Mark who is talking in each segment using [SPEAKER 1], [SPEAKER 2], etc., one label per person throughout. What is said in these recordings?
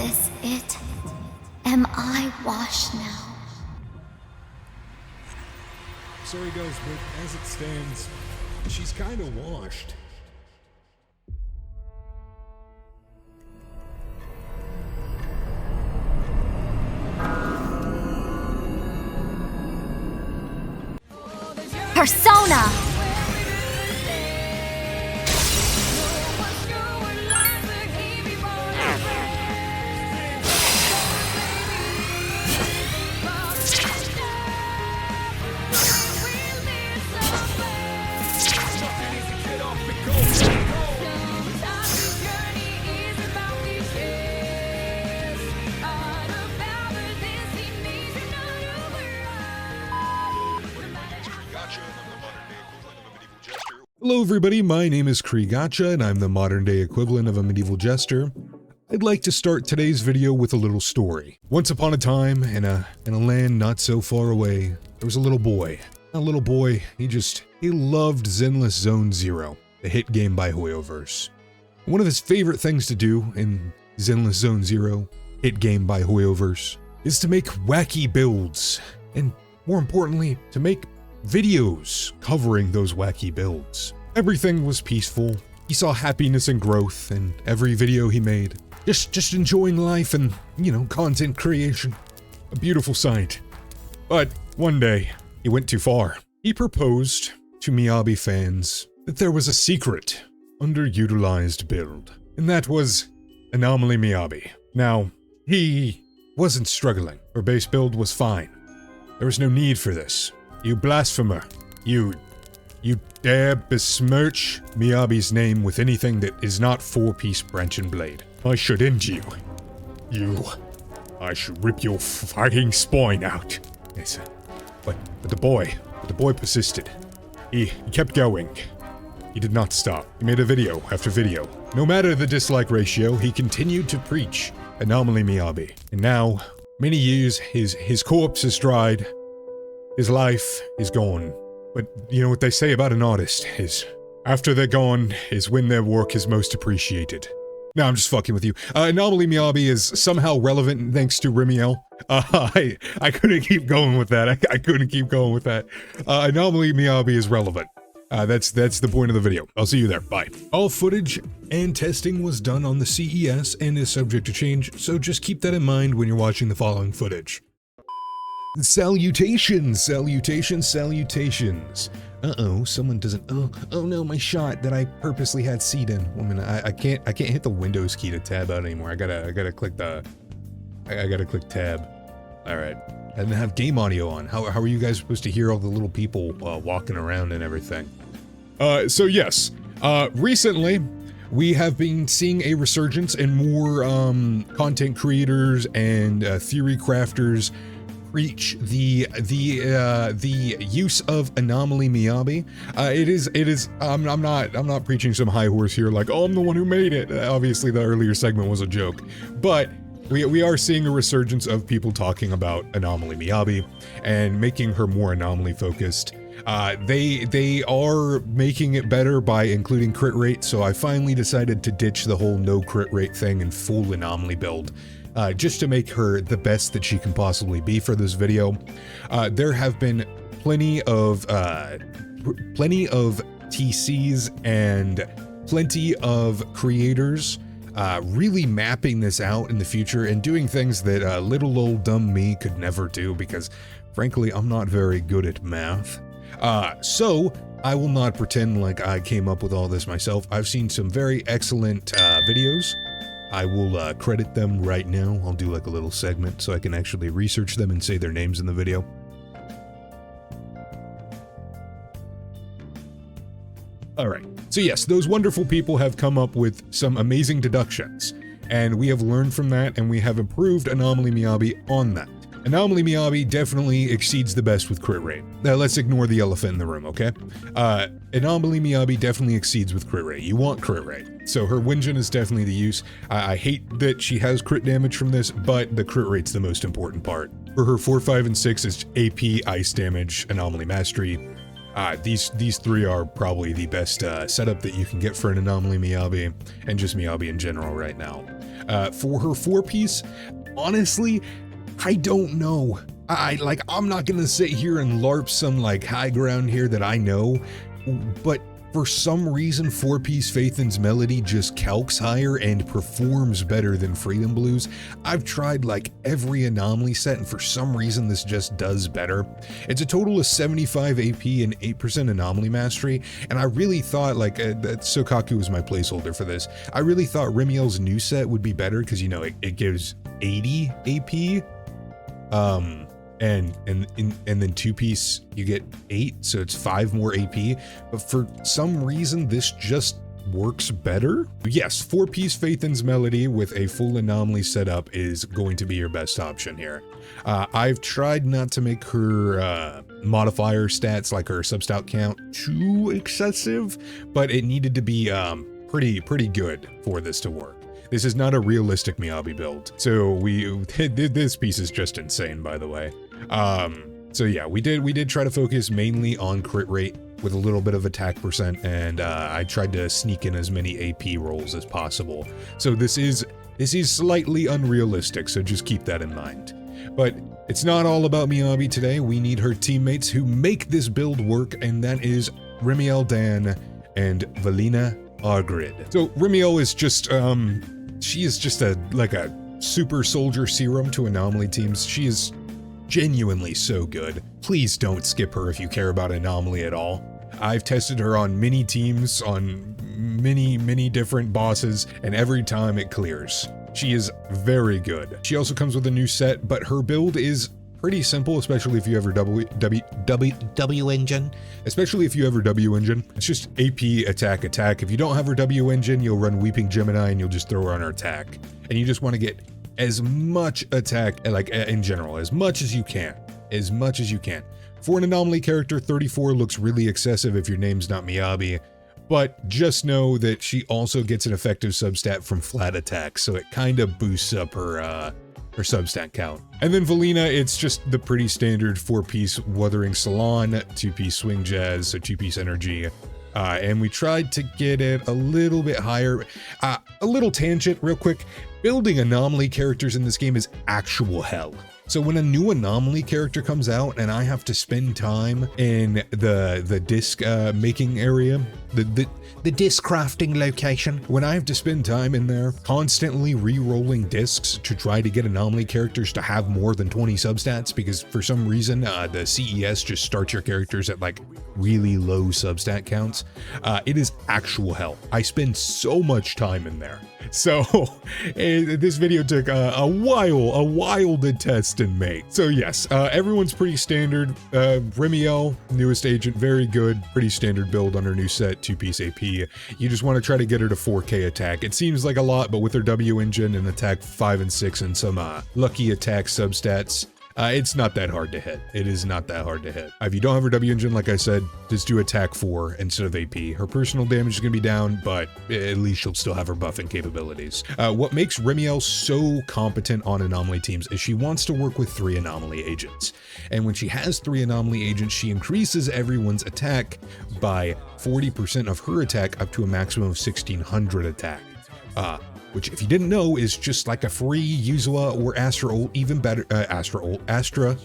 [SPEAKER 1] this it? Am I washed now?
[SPEAKER 2] Sorry guys, but as it stands, she's kinda washed.
[SPEAKER 1] Persona!
[SPEAKER 2] Hello everybody, my name is Cree Gotcha, and I'm the modern day equivalent of a medieval jester. I'd like to start today's video with a little story. Once upon a time, in a land not so far away, there was a little boy. That little boy, he loved Zenless Zone Zero, the hit game by Hoyoverse. One of his favorite things to do in Zenless Zone Zero, hit game by Hoyoverse, is to make wacky builds, and more importantly, to make videos covering those wacky builds. Everything was peaceful. He saw happiness and growth in every video he made. Just enjoying life and, content creation. A beautiful sight. But one day, he went too far. He proposed to Miyabi fans that there was a secret, underutilized build, and that was Anomaly Miyabi. Now, he wasn't struggling. Her base build was fine. There was no need for this. You blasphemer. You dare besmirch Miyabi's name with anything that is not 4-piece branch and blade. I should end you. I should rip your fucking spine out. Yes, but the boy persisted. He kept going. He did not stop. He made a video after video. No matter the dislike ratio, he continued to preach Anomaly Miyabi. And now, many years, his corpse is dried. His life is gone. But you know what they say about an artist is, after they're gone is when their work is most appreciated. No, I'm just fucking with you. Anomaly Miyabi is somehow relevant thanks to Remielle. I couldn't keep going with that. I couldn't keep going with that. Anomaly Miyabi is relevant. That's the point of the video. I'll see you there. Bye. All footage and testing was done on the CES and is subject to change, so just keep that in mind when you're watching the following footage. Salutations! Uh-oh, someone doesn't. Oh no, my shot that I purposely had seed in. Woman, I can't hit the Windows key to tab out anymore. I gotta click click tab. Alright. I didn't have game audio on. How are you guys supposed to hear all the little people walking around and everything? So yes, recently we have been seeing a resurgence in more content creators and theory crafters preach the use of Anomaly Miyabi. It is I'm not preaching some high horse here like, oh, I'm the one who made it. Obviously the earlier segment was a joke, but we are seeing a resurgence of people talking about Anomaly Miyabi and making her more anomaly focused. They are making it better by including crit rate, so I finally decided to ditch the whole no crit rate thing and full anomaly build. Just to make her the best that she can possibly be for this video. There have been plenty of TCs and plenty of creators really mapping this out in the future and doing things that little old dumb me could never do because, frankly, I'm not very good at math. So I will not pretend like I came up with all this myself. I've seen some very excellent videos. I will credit them right now. I'll do like a little segment so I can actually research them and say their names in the video. Alright, so yes, those wonderful people have come up with some amazing deductions, and we have learned from that and we have improved Anomaly Miyabi on that. Anomaly Miyabi definitely exceeds the best with crit rate. Now let's ignore the elephant in the room, okay? Anomaly Miyabi definitely exceeds with crit rate. You want crit rate. So her Winjin is definitely the use. I hate that she has crit damage from this, but the crit rate's the most important part. For her 4, 5, and 6 is AP, ice damage, Anomaly Mastery. These three are probably the best setup that you can get for an Anomaly Miyabi, and just Miyabi in general right now. For her 4-piece, honestly, I don't know. I'm not gonna sit here and LARP some like high ground here that I know, but for some reason 4-piece Phaethon's Melody just calcs higher and performs better than Freedom Blues. I've tried like every Anomaly set, and for some reason this just does better. It's a total of 75 AP and 8% Anomaly Mastery, and I really thought like Sokaku was my placeholder for this. I really thought Remielle's new set would be better because, you know, it gives 80 AP. And then 2-piece you get 8, so it's 5 more AP, but for some reason this just works better. Yes, 4-piece Phaethon's Melody with a full Anomaly setup is going to be your best option here. I've tried not to make her modifier stats, like her substat count, too excessive, but it needed to be pretty good for this to work. This is not a realistic Miyabi build, so this piece is just insane, by the way. So yeah, we did try to focus mainly on crit rate with a little bit of attack percent, and I tried to sneak in as many AP rolls as possible. So this is slightly unrealistic, so just keep that in mind. But it's not all about Miyabi today. We need her teammates who make this build work, and that is Remielle Dan and Valina Argrid. So Remielle is just she is just like a super soldier serum to Anomaly teams. She is genuinely so good. Please don't skip her if you care about Anomaly at all. I've tested her on many teams, on many different bosses, and every time it clears. She is very good. She also comes with a new set, but her build is pretty simple, especially if you ever W engine. Especially if you ever W engine. It's just AP, attack. If you don't have her W engine, you'll run Weeping Gemini and you'll just throw her on her attack. And you just want to get as much attack, like in general, as much as you can. For an Anomaly character, 34 looks really excessive if your name's not Miyabi, but just know that she also gets an effective substat from flat attacks, so it kind of boosts up her substat count. And then Valina, it's just the pretty standard 4-piece Wuthering Salon, 2-piece Swing Jazz, so 2-piece Energy. And we tried to get it a little bit higher. A little tangent real quick. Building Anomaly characters in this game is actual hell. So when a new Anomaly character comes out and I have to spend time in the disc making area, the disc crafting location, when I have to spend time in there constantly re-rolling discs to try to get Anomaly characters to have more than 20 substats, because for some reason the CES just starts your characters at like really low substat counts, it is actual hell. I spend so much time in there. So this video took a while to test and make. So yes, everyone's pretty standard. Remielle, newest agent, very good, pretty standard build on her new set, 2-piece AP. You just want to try to get her to 4K attack. It seems like a lot, but with her W engine and attack 5 and 6 and some lucky attack substats, it's not that hard to hit. It is not that hard to hit. If you don't have her W engine, like I said, just do attack 4 instead of AP. Her personal damage is going to be down, but at least she'll still have her buffing capabilities. What makes Remielle so competent on Anomaly teams is she wants to work with 3 Anomaly agents. And when she has 3 Anomaly agents, she increases everyone's attack by 40% of her attack up to a maximum of 1600 attack. Which, if you didn't know, is just like a free Yuzua or Astra, even better, Astra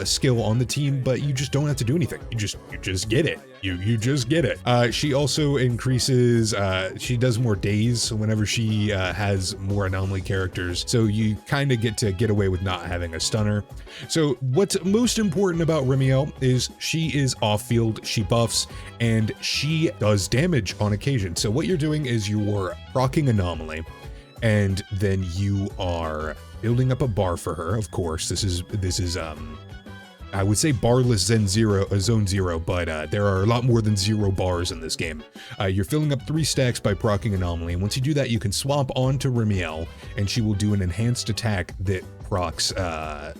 [SPEAKER 2] skill on the team, but you just don't have to do anything. You just get it. You just get it. She also increases, she does more days, so whenever she has more Anomaly characters, so you kind of get away with not having a stunner. So what's most important about Remielle is she is off-field, she buffs, and she does damage on occasion. So what you're doing is you're proccing Anomaly, and then you are building up a bar for her. Of course, this is I would say barless zone 0, but there are a lot more than 0 bars in this game. You're filling up 3 stacks by proccing Anomaly, and once you do that, you can swap onto Remielle, and she will do an enhanced attack that procs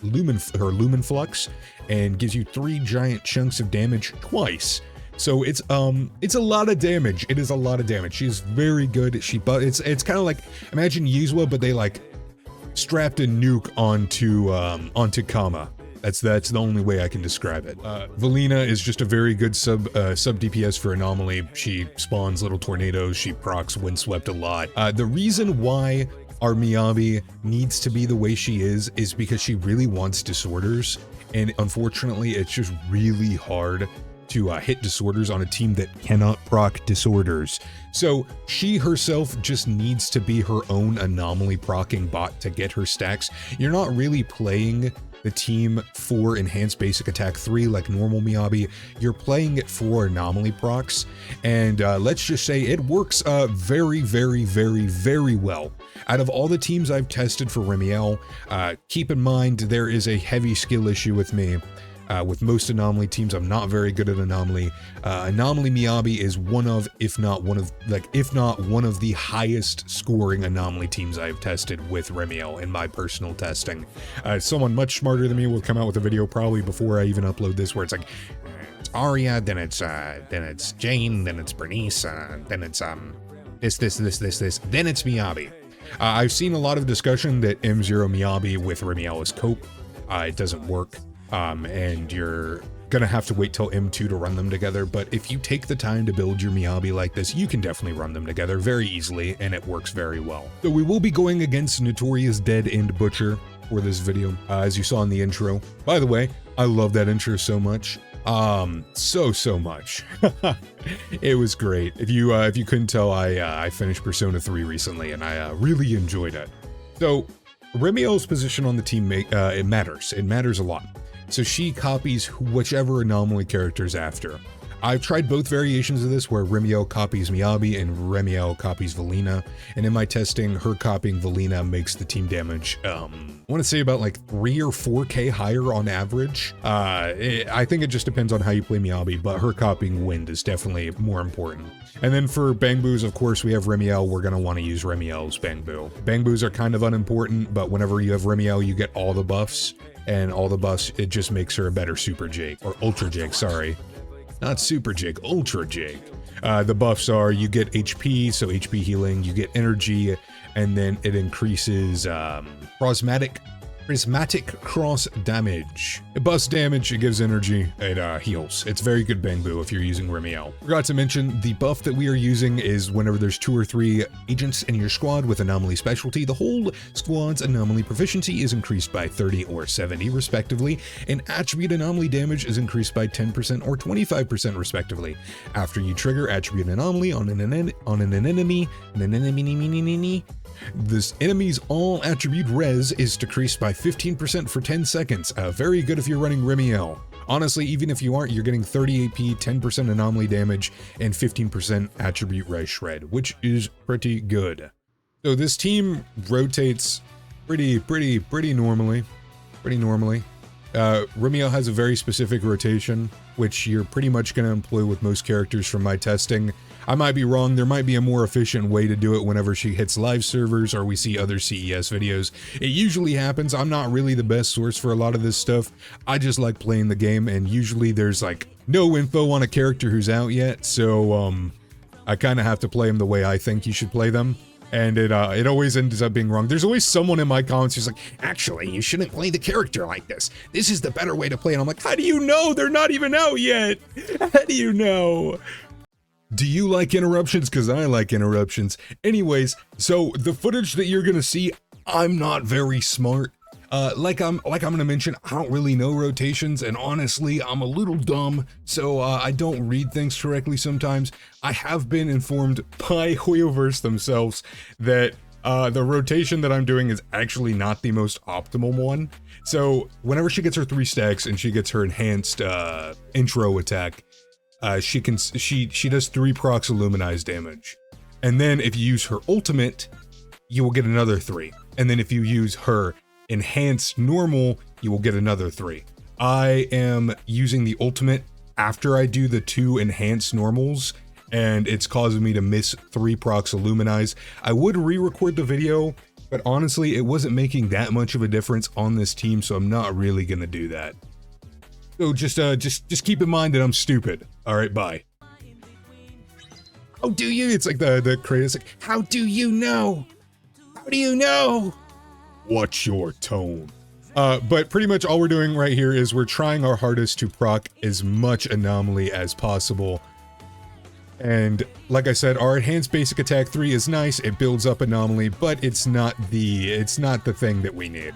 [SPEAKER 2] Lumen Flux, and gives you 3 giant chunks of damage twice. So it's a lot of damage. It is a lot of damage. She's very good. It's kind of like, imagine Yuzua, but they like strapped a nuke onto Kama. That's the only way I can describe it. Valina is just a very good sub DPS for Anomaly. She spawns little tornadoes, she procs Windswept a lot. The reason why our Miyabi needs to be the way she is because she really wants disorders, and unfortunately it's just really hard to hit disorders on a team that cannot proc disorders. So she herself just needs to be her own anomaly procking bot to get her stacks. You're not really playing the team for enhanced basic attack 3 like normal Miyabi. You're playing it for anomaly procs, and let's just say it works very, very, very, very well. Out of all the teams I've tested for Remielle, keep in mind there is a heavy skill issue with me. With most anomaly teams, I'm not very good at anomaly. Anomaly Miyabi is one of, if not one of the highest scoring anomaly teams I've tested with Remielle in my personal testing. Someone much smarter than me will come out with a video probably before I even upload this, where it's like, it's Arya, then it's Jane, then it's Bernice, then it's this, then it's Miyabi. I've seen a lot of discussion that M0 Miyabi with Remielle is cope. It doesn't work. And you're gonna have to wait till M2 to run them together, but if you take the time to build your Miyabi like this, you can definitely run them together very easily, and it works very well. So we will be going against Notorious Dead and Butcher for this video, as you saw in the intro. By the way, I love that intro so much. So much. It was great. If you couldn't tell, I finished Persona 3 recently, and I really enjoyed it. So Remielle's position on the team, it matters. It matters a lot. So she copies whichever anomaly character is after. I've tried both variations of this, where Remielle copies Miyabi and Remielle copies Valina, and in my testing, her copying Valina makes the team damage, I want to say about like 3 or 4k higher on average. I think it just depends on how you play Miyabi, but her copying Wind is definitely more important. And then for Bang Boos, of course, we have Remielle. We're going to want to use Remielle's Bang Boo. Bang Boos are kind of unimportant, but whenever you have Remielle, you get all the buffs, and all the buffs, it just makes her a better Super Jake, or Ultra Jake, sorry. Not Super Jake, Ultra Jake. The buffs are, you get HP, so HP healing, you get energy, and then it increases prismatic cross damage. It buffs damage, it gives energy, it heals. It's very good Bang Boo if you're using Remielle. Forgot to mention, the buff that we are using is whenever there's 2 or 3 agents in your squad with anomaly specialty, the whole squad's anomaly proficiency is increased by 30 or 70 respectively, and attribute anomaly damage is increased by 10% or 25% respectively. After you trigger attribute anomaly on an enemy, this enemy's all attribute res is decreased by 15% for 10 seconds. Very good if you're running Remielle. Honestly, even if you aren't, you're getting 30 AP, 10% anomaly damage, and 15% attribute res shred, which is pretty good. So this team rotates pretty normally. Remielle has a very specific rotation, which you're pretty much going to employ with most characters from my testing. I might be wrong, there might be a more efficient way to do it whenever she hits live servers or we see other CES videos. It usually happens. I'm not really the best source for a lot of this stuff. I just like playing the game, and usually there's like no info on a character who's out yet, so I kind of have to play them the way I think you should play them. And it always ends up being wrong. There's always someone in my comments who's like, actually, you shouldn't play the character like this. This is the better way to play. And I'm like, how do you know? They're not even out yet. How do you know? Do you like interruptions? Because I like interruptions. Anyways, so the footage that you're gonna see, I'm not very smart. Like I'm gonna mention, I don't really know rotations, and honestly, I'm a little dumb, so I don't read things correctly sometimes. I have been informed by Hoyoverse themselves that the rotation that I'm doing is actually not the most optimal one. So whenever she gets her 3 stacks and she gets her enhanced intro attack, she does 3 procs Illuminize damage. And then if you use her ultimate, you will get another 3. And then if you use her enhanced normal, you will get another 3. I am using the ultimate after I do the 2 enhanced normals, and it's causing me to miss 3 procs Illuminize. I would re-record the video, but honestly, it wasn't making that much of a difference on this team, so I'm not really gonna do that. So just keep in mind that I'm stupid. All right, bye. How do you? It's like the creator's like, how do you know? How do you know? What's your tone? But pretty much all we're doing right here is we're trying our hardest to proc as much anomaly as possible. And like I said, our enhanced basic attack 3 is nice. It builds up anomaly, but it's not the thing that we need.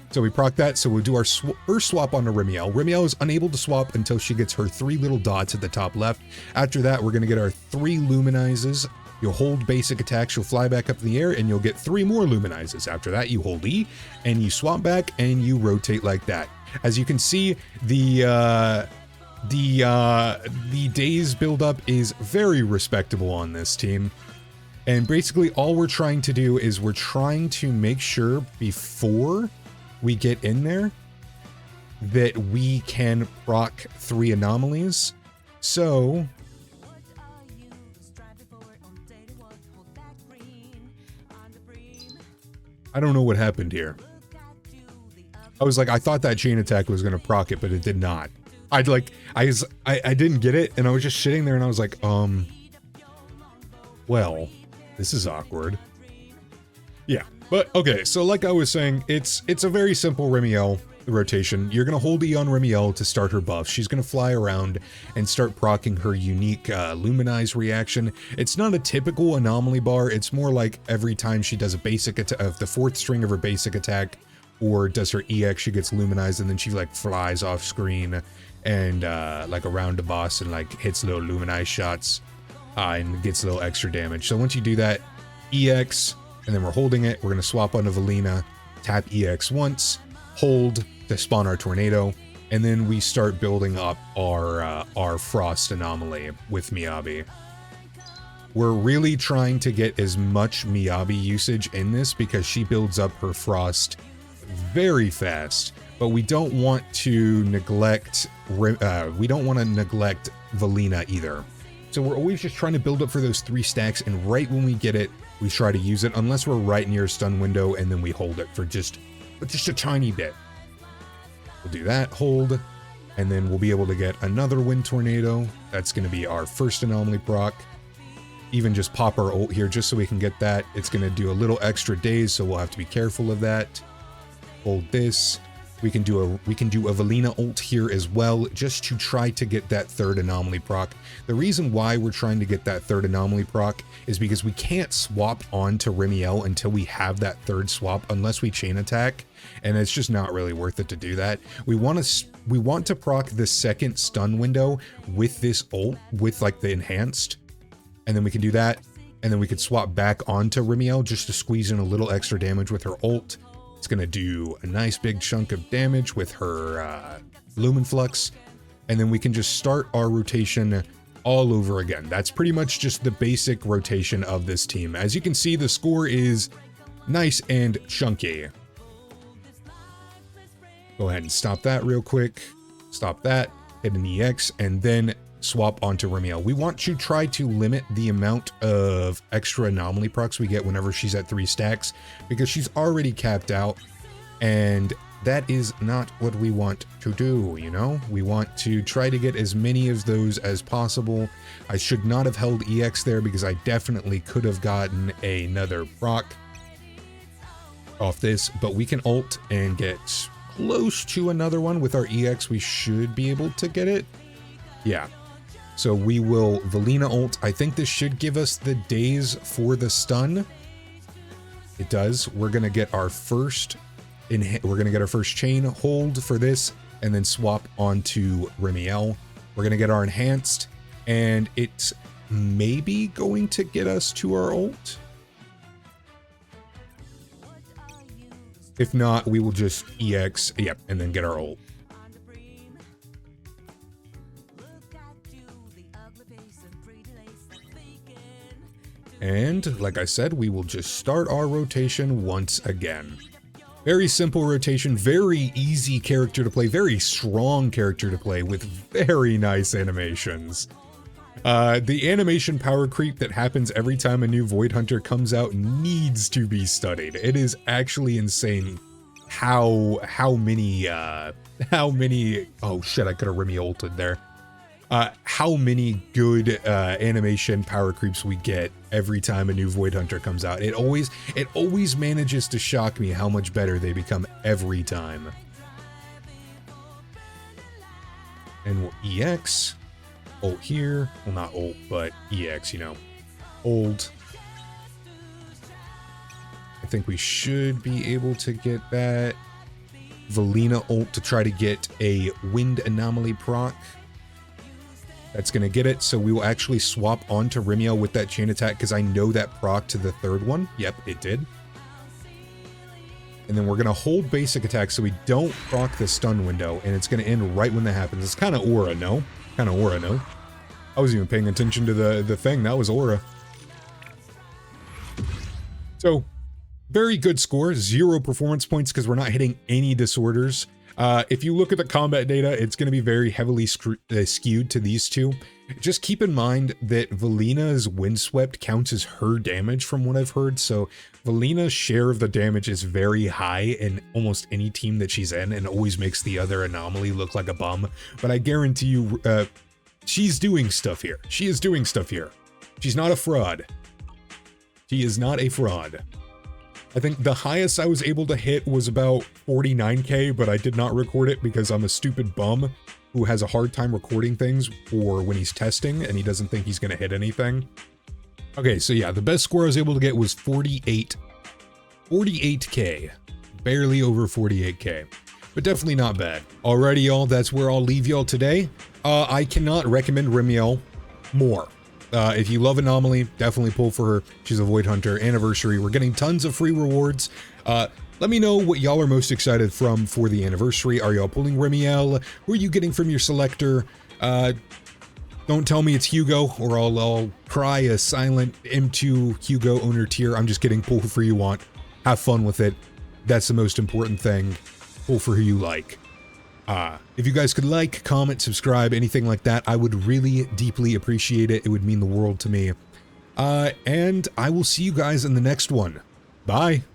[SPEAKER 2] So we proc that, so we'll do our first swap onto Remielle. Remielle is unable to swap until she gets her 3 little dots at the top left. After that, we're going to get our 3 luminizes. You'll hold basic attacks, you'll fly back up in the air, and you'll get 3 more luminizes. After that, you hold E, and you swap back, and you rotate like that. As you can see, the days buildup is very respectable on this team. And basically, all we're trying to do is we're trying to make sure before we get in there that we can proc 3 anomalies. So I don't know what happened here. I was like, I thought that chain attack was going to proc it, but it did not. I didn't get it, and I was just sitting there and I was like, well, this is awkward. Yeah, but okay, so like I was saying, it's a very simple Remielle rotation. You're going to hold E on Remielle to start her buff. She's going to fly around and start proccing her unique Luminize reaction. It's not a typical anomaly bar. It's more like every time she does a basic attack of the 4th string of her basic attack, or does her EX, she gets Luminized, and then she like flies off screen and like around a boss and like hits little Luminize shots and gets a little extra damage. So once you do that, EX, and then we're holding it, we're going to swap onto Valina, tap EX once, hold to spawn our tornado, and then we start building up our frost anomaly with Miyabi. We're really trying to get as much Miyabi usage in this because she builds up her frost very fast, but we don't want to neglect Valina either. So we're always just trying to build up for those 3 stacks, and right when we get it, we try to use it, unless we're right near a stun window, and then we hold it for just a tiny bit. We'll do that, hold, and then we'll be able to get another wind tornado. That's going to be our first anomaly proc. Even just pop our ult here just so we can get that. It's going to do a little extra days, so we'll have to be careful of that. Hold this. We can do a Valina ult here as well, just to try to get that 3rd anomaly proc. The reason why we're trying to get that 3rd anomaly proc is because we can't swap onto Remielle until we have that 3rd swap, unless we chain attack, and it's just not really worth it to do that. We want to proc the 2nd stun window with this ult, with like the enhanced, and then we can do that, and then we could swap back onto Remielle just to squeeze in a little extra damage with her ult. It's going to do a nice big chunk of damage with her Lumen Flux, and then we can just start our rotation all over again. That's pretty much just the basic rotation of this team. As you can see, the score is nice and chunky. Go ahead and stop that real quick. Stop that, hit an EX, and then swap onto Remielle. We want to try to limit the amount of extra anomaly procs we get whenever she's at 3 stacks, because she's already capped out, and that is not what we want to do, you know? We want to try to get as many of those as possible. I should not have held EX there because I definitely could have gotten another proc off this, but we can ult and get close to another one with our EX. We should be able to get it. Yeah. So we will Valina ult. I think this should give us the days for the stun. It does. We're gonna get our first chain hold for this, and then swap onto Remielle. We're gonna get our enhanced, and it's maybe going to get us to our ult. If not, we will just EX, yep, and then get our ult. And like I said, we will just start our rotation once again. Very simple rotation, very easy character to play, very strong character to play with very nice animations. The animation power creep that happens every time a new Void Hunter comes out needs to be studied. It is actually insane how many, oh shit, I could have Remielle ulted there. how many good animation power creeps we get every time a new Void Hunter comes out. It always manages to shock me how much better they become every time. And we'll EX, ult here, well not ult, but EX, you know, old. I think we should be able to get that Valina ult to try to get a wind anomaly proc. That's going to get it, so we will actually swap onto Remielle with that chain attack because I know that proc to the third one. Yep, it did. And then we're going to hold basic attack so we don't proc the stun window, and it's going to end right when that happens. It's kind of aura, no? Kind of aura, no? I wasn't even paying attention to the thing. That was aura. So, very good score. 0 performance points because we're not hitting any disorders. If you look at the combat data, it's going to be very heavily skewed to these two. Just keep in mind that Valina's Windswept counts as her damage from what I've heard, so Valina's share of the damage is very high in almost any team that she's in and always makes the other anomaly look like a bum. But I guarantee you, she's doing stuff here. She is doing stuff here. She's not a fraud. She is not a fraud. I think the highest I was able to hit was about 49k, but I did not record it because I'm a stupid bum who has a hard time recording things for when he's testing and he doesn't think he's going to hit anything. Okay, so yeah, the best score I was able to get was 48k. Barely over 48k, but definitely not bad. Alrighty, y'all, that's where I'll leave y'all today. I cannot recommend Remielle more. If you love Anomaly, definitely pull for her. She's a Void Hunter. Anniversary. We're getting tons of free rewards. Let me know what y'all are most excited for the anniversary. Are y'all pulling Remielle? Who are you getting from your selector? Don't tell me it's Hugo, or I'll cry a silent M2 Hugo owner tier. I'm just kidding. Pull for who you want. Have fun with it. That's the most important thing. Pull for who you like. If you guys could like, comment, subscribe, anything like that, I would really deeply appreciate it. It would mean the world to me. And I will see you guys in the next one. Bye.